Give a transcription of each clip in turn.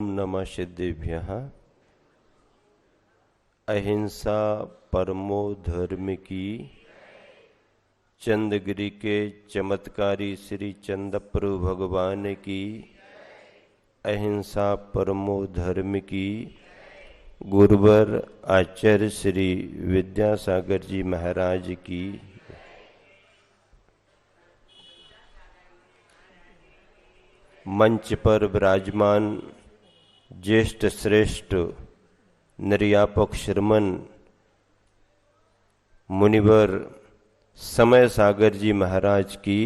नमः सिद्धेभ्यः। अहिंसा परमो धर्म की। चंदगिरी के चमत्कारी श्री चंदप्रभु भगवान की। अहिंसा परमो धर्म की। गुरुवर आचार्य श्री विद्यासागर जी महाराज की। मंच पर विराजमान ज्येष्ठ श्रेष्ठ निर्यापक श्रमण मुनिवर समय सागर जी महाराज की।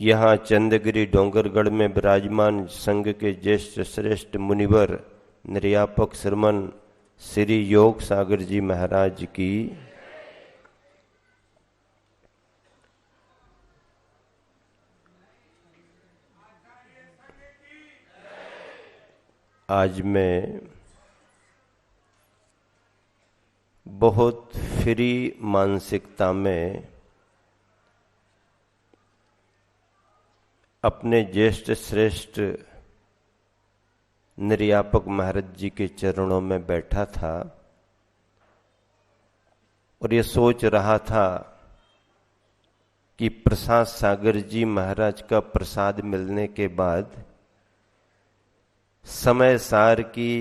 यहाँ चंदगिरी डोंगरगढ़ में विराजमान संघ के ज्येष्ठ श्रेष्ठ मुनिवर निर्यापक श्रमण श्री योग सागर जी महाराज की। आज मैं बहुत फ्री मानसिकता में अपने ज्येष्ठ श्रेष्ठ निर्यापक महाराज जी के चरणों में बैठा था और ये सोच रहा था कि प्रसाद सागर जी महाराज का प्रसाद मिलने के बाद समय सार की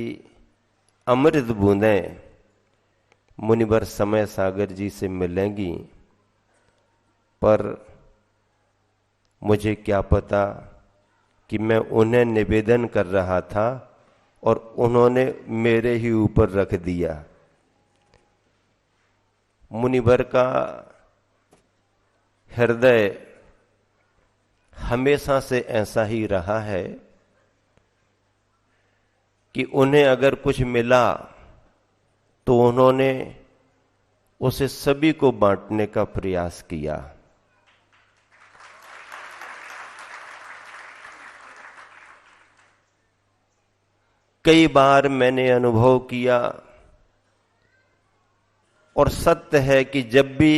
अमृत बूंदें मुनिवर समय सागर जी से मिलेंगी, पर मुझे क्या पता कि मैं उन्हें निवेदन कर रहा था और उन्होंने मेरे ही ऊपर रख दिया। मुनिवर का हृदय हमेशा से ऐसा ही रहा है कि उन्हें अगर कुछ मिला तो उन्होंने उसे सभी को बांटने का प्रयास किया। कई बार मैंने अनुभव किया और सत्य है कि जब भी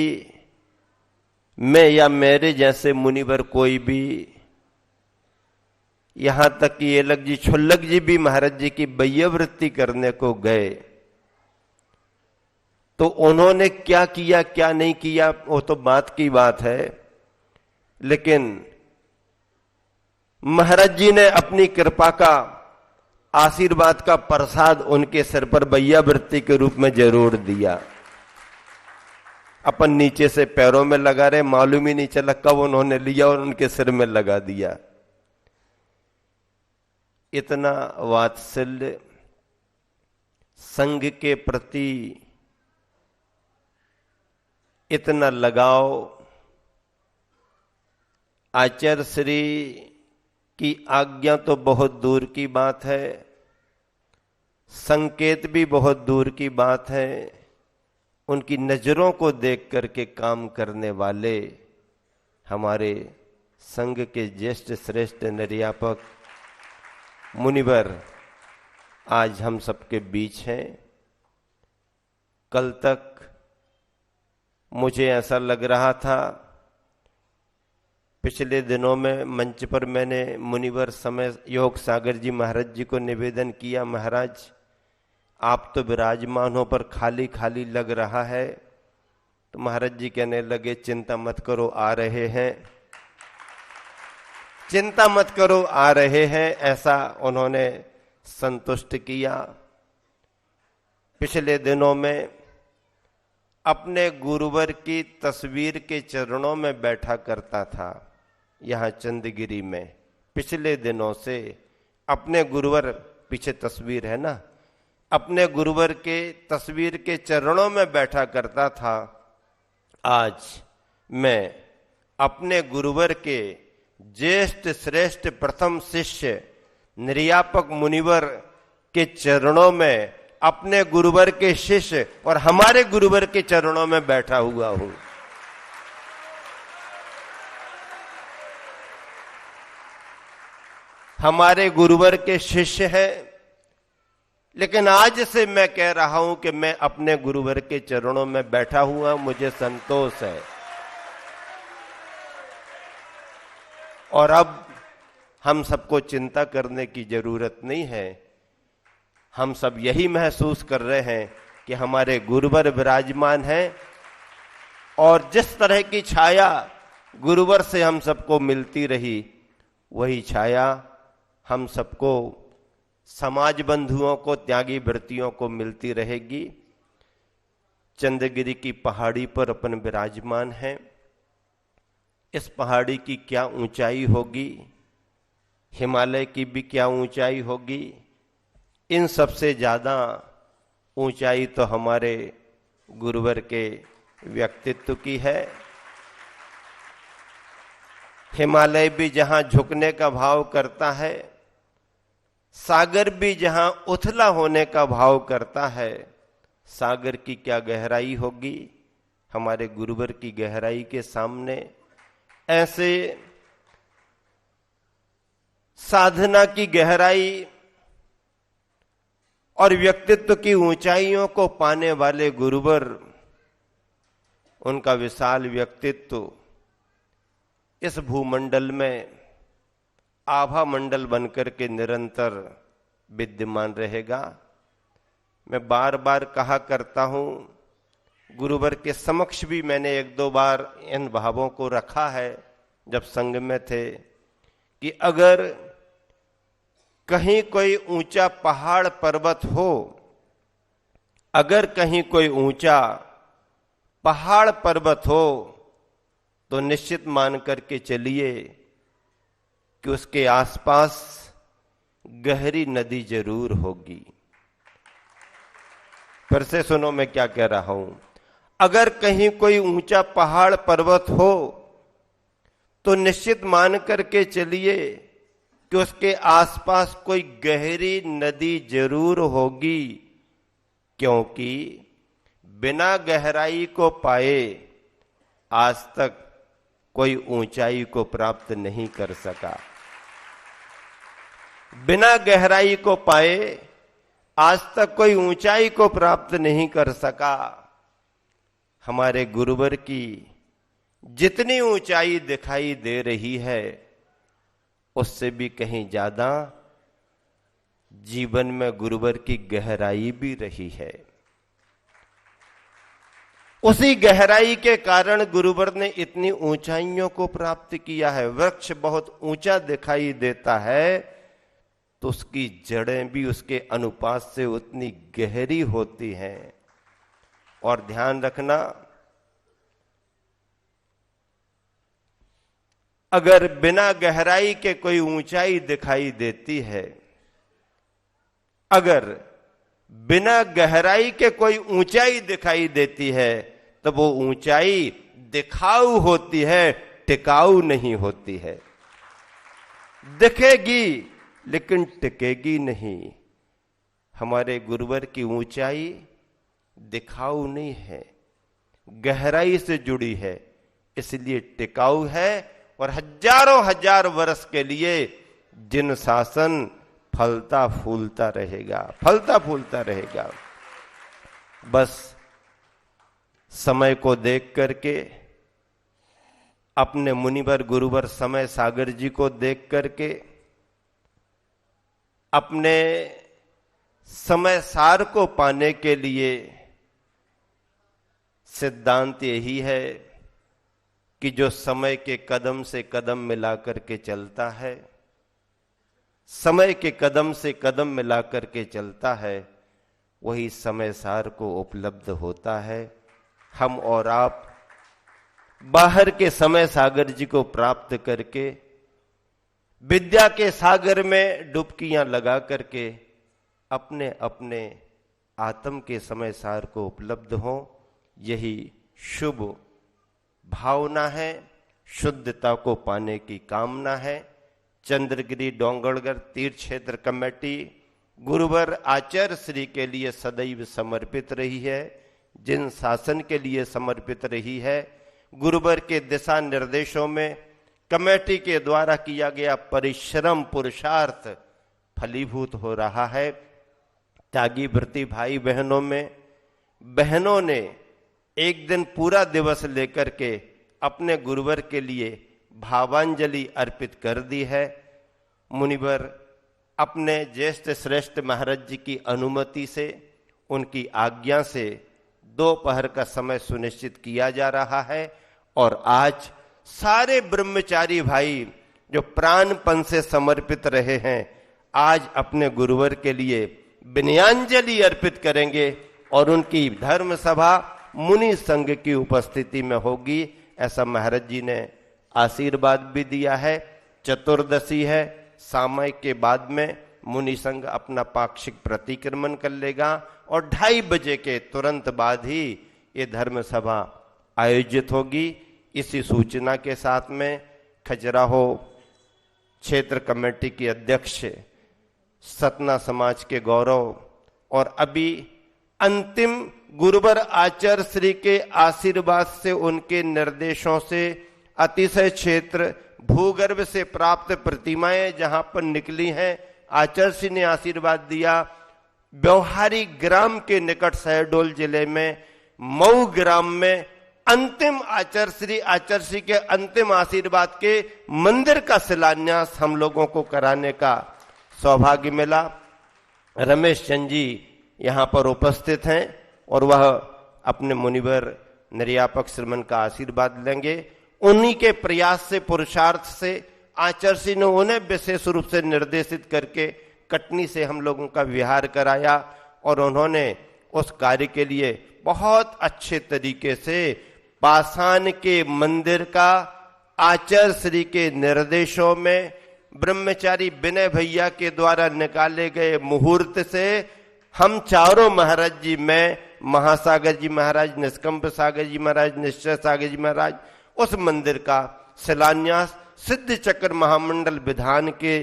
मैं या मेरे जैसे मुनिवर कोई भी, यहां तक कि एलक जी छुल्लक जी भी महाराज जी की वैयावृत्ति करने को गए तो उन्होंने क्या किया क्या नहीं किया वो तो बात की बात है, लेकिन महाराज जी ने अपनी कृपा का आशीर्वाद का प्रसाद उनके सिर पर वैयावृत्ति के रूप में जरूर दिया। अपन नीचे से पैरों में लगा रहे, मालूम ही नहीं चला कब उन्होंने लिया और उनके सिर में लगा दिया। इतना वात्सल्य संघ के प्रति, इतना लगाव आचार्य श्री की आज्ञा तो बहुत दूर की बात है, संकेत भी बहुत दूर की बात है। उनकी नजरों को देख करके काम करने वाले हमारे संघ के ज्येष्ठ श्रेष्ठ निर्यापक मुनिवर आज हम सबके बीच हैं। कल तक मुझे ऐसा लग रहा था, पिछले दिनों में मंच पर मैंने मुनिवर समय योग सागर जी महाराज जी को निवेदन किया, महाराज आप तो विराजमान हो पर खाली खाली लग रहा है। तो महाराज जी कहने लगे चिंता मत करो आ रहे हैं, चिंता मत करो आ रहे हैं, ऐसा उन्होंने संतुष्ट किया। पिछले दिनों में अपने गुरुवर की तस्वीर के चरणों में बैठा करता था यहां चंदगिरी में। पिछले दिनों से अपने गुरुवर, पीछे तस्वीर है ना, अपने गुरुवर के तस्वीर के चरणों में बैठा करता था। आज मैं अपने गुरुवर के ज्येष्ठ श्रेष्ठ प्रथम शिष्य निर्यापक मुनिवर के चरणों में, अपने गुरुवर के शिष्य और हमारे गुरुवर के चरणों में बैठा हुआ हूं। हमारे गुरुवर के शिष्य हैं, लेकिन आज से मैं कह रहा हूं कि मैं अपने गुरुवर के चरणों में बैठा हुआ, मुझे संतोष है। और अब हम सबको चिंता करने की जरूरत नहीं है। हम सब यही महसूस कर रहे हैं कि हमारे गुरुवर विराजमान हैं और जिस तरह की छाया गुरुवर से हम सबको मिलती रही, वही छाया हम सबको, समाज बंधुओं को, त्यागी वृत्तियों को मिलती रहेगी। चंद्रगिरी की पहाड़ी पर अपन विराजमान हैं। इस पहाड़ी की क्या ऊंचाई होगी, हिमालय की भी क्या ऊंचाई होगी, इन सबसे ज्यादा ऊंचाई तो हमारे गुरुवर के व्यक्तित्व की है। हिमालय भी जहां झुकने का भाव करता है, सागर भी जहां उथला होने का भाव करता है, सागर की क्या गहराई होगी हमारे गुरुवर की गहराई के सामने। ऐसे साधना की गहराई और व्यक्तित्व की ऊंचाइयों को पाने वाले गुरुवर, उनका विशाल व्यक्तित्व इस भूमंडल में आभा मंडल बनकर के निरंतर विद्यमान रहेगा। मैं बार बार कहा करता हूं, गुरुवर के समक्ष भी मैंने एक दो बार इन भावों को रखा है जब संग में थे, कि अगर कहीं कोई ऊंचा पहाड़ पर्वत हो, अगर कहीं कोई ऊंचा पहाड़ पर्वत हो, तो निश्चित मान करके चलिए कि उसके आसपास गहरी नदी जरूर होगी। फिर से सुनो मैं क्या कह रहा हूं। अगर कहीं कोई ऊंचा पहाड़ पर्वत हो तो निश्चित मान करके चलिए कि उसके आसपास कोई गहरी नदी जरूर होगी, क्योंकि बिना गहराई को पाए आज तक कोई ऊंचाई को प्राप्त नहीं कर सका। बिना गहराई को पाए आज तक कोई ऊंचाई को प्राप्त नहीं कर सका। हमारे गुरुवर की जितनी ऊंचाई दिखाई दे रही है, उससे भी कहीं ज्यादा जीवन में गुरुवर की गहराई भी रही है। उसी गहराई के कारण गुरुवर ने इतनी ऊंचाइयों को प्राप्त किया है। वृक्ष बहुत ऊंचा दिखाई देता है तो उसकी जड़ें भी उसके अनुपात से उतनी गहरी होती हैं। और ध्यान रखना, अगर बिना गहराई के कोई ऊंचाई दिखाई देती है, अगर बिना गहराई के कोई ऊंचाई दिखाई देती है, तो वो ऊंचाई दिखाऊ होती है, टिकाऊ नहीं होती है। दिखेगी लेकिन टिकेगी नहीं। हमारे गुरुवर की ऊंचाई दिखाऊ नहीं है, गहराई से जुड़ी है, इसलिए टिकाऊ है और हजारों हजार वर्ष के लिए जिन शासन फलता फूलता रहेगा, फलता फूलता रहेगा। बस समय को देख करके, अपने मुनिवर गुरुवर समय सागर जी को देख करके, अपने समय सार को पाने के लिए सिद्धांत यही है कि जो समय के कदम से कदम मिला करके चलता है, समय के कदम से कदम मिला करके चलता है, वही समय सार को उपलब्ध होता है। हम और आप बाहर के समय सागर जी को प्राप्त करके विद्या के सागर में डुबकियां लगा करके अपने अपने आत्म के समय सार को उपलब्ध हो, यही शुभ भावना है, शुद्धता को पाने की कामना है। चंद्रगिरी डोंगरगढ़ तीर्थ क्षेत्र कमेटी गुरुवर आचार्य श्री के लिए सदैव समर्पित रही है। जिन शासन के लिए समर्पित रही है, गुरुवर के दिशा निर्देशों में कमेटी के द्वारा किया गया परिश्रम पुरुषार्थ फलीभूत हो रहा है। त्यागी व्रती भाई बहनों में बहनों ने एक दिन पूरा दिवस लेकर के अपने गुरुवर के लिए भावांजलि अर्पित कर दी है। मुनिवर अपने ज्येष्ठ श्रेष्ठ महाराज जी की अनुमति से, उनकी आज्ञा से दोपहर का समय सुनिश्चित किया जा रहा है। और आज सारे ब्रह्मचारी भाई जो प्राणपण से समर्पित रहे हैं, आज अपने गुरुवर के लिए विनयाञ्जलि अर्पित करेंगे और उनकी धर्म सभा मुनि संघ की उपस्थिति में होगी। ऐसा महाराज जी ने आशीर्वाद भी दिया है। चतुर्दशी है, सामयिक के बाद में मुनि संघ अपना पाक्षिक प्रतिक्रमण कर लेगा और 2:30 बजे के तुरंत बाद ही ये धर्म सभा आयोजित होगी। इसी सूचना के साथ में खजुराहो क्षेत्र कमेटी की अध्यक्ष, सतना समाज के गौरव और अभी अंतिम गुरुवर आचार्य श्री के आशीर्वाद से, उनके निर्देशों से अतिशय क्षेत्र भूगर्भ से प्राप्त प्रतिमाएं जहां पर निकली हैं, आचार्य श्री ने आशीर्वाद दिया। व्यवहारी ग्राम के निकट शहडोल जिले में मऊ ग्राम में अंतिम आचार्य श्री के अंतिम आशीर्वाद के मंदिर का शिलान्यास हम लोगों को कराने का सौभाग्य मिला। रमेश चंद जी यहां पर उपस्थित हैं और वह अपने मुनिवर निर्यापक श्रीमन का आशीर्वाद लेंगे। उन्हीं के प्रयास से, पुरुषार्थ से आचार्य श्री ने उन्हें विशेष रूप से निर्देशित करके कटनी से हम लोगों का विहार कराया और उन्होंने उस कार्य के लिए बहुत अच्छे तरीके से पाषाण के मंदिर का आचार्य श्री के निर्देशों में ब्रह्मचारी विनय भैया के द्वारा निकाले गए मुहूर्त से हम चारों महाराज जी, मैं, महासागर जी महाराज, निष्कंप सागर जी महाराज, निश्चय सागर जी महाराज, उस मंदिर का शिलान्यास सिद्ध चक्र महामंडल विधान के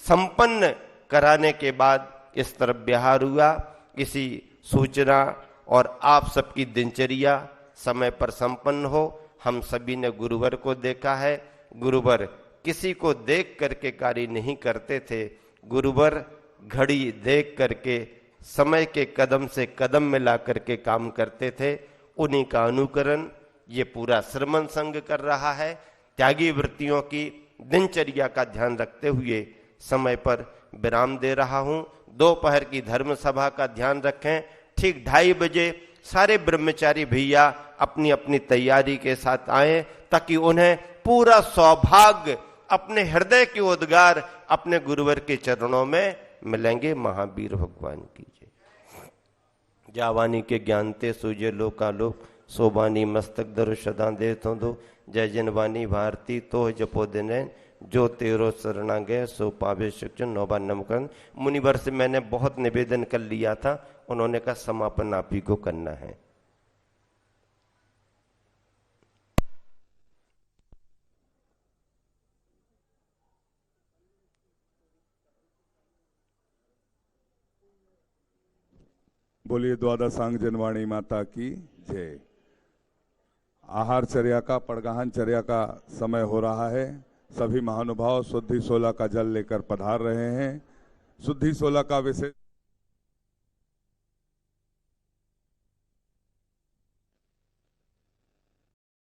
संपन्न कराने के बाद इस तरफ बिहार हुआ। इसी सूचना और आप सबकी दिनचर्या समय पर संपन्न हो। हम सभी ने गुरुवर को देखा है। गुरुवर किसी को देख करके कार्य नहीं करते थे। गुरुवर घड़ी देख करके, समय के कदम से कदम मिला करके काम करते थे। उन्हीं का अनुकरण ये पूरा श्रमण संघ कर रहा है। त्यागी वृत्तियों की दिनचर्या का ध्यान रखते हुए समय पर विराम दे रहा हूं। दोपहर की धर्म सभा का ध्यान रखें। ठीक 2:30 बजे सारे ब्रह्मचारी भैया अपनी अपनी तैयारी के साथ आए ताकि उन्हें पूरा सौभाग्य, अपने हृदय के उद्गार अपने गुरुवर के चरणों में मिलेंगे। महावीर भगवान की जय। जावानी के ज्ञानते सूजे लोकालोक, सोबानी मस्तक दरु सदा दे दो। जय जनवानी भारती तो जपो दिन, जो तेरो शरणा गए सो पावे शिक्षण। नौबा नमकन मुनिवर से मैंने बहुत निवेदन कर लिया था, उन्होंने कहा समापन आप ही को करना है। बोलिए द्वादशांग जनवाणी माता की जय। आहार चर्या का, पड़गाहन चर्या का समय हो रहा है। सभी महानुभाव शुद्धि 16 का जल लेकर पधार रहे हैं। शुद्धि 16 का विशेष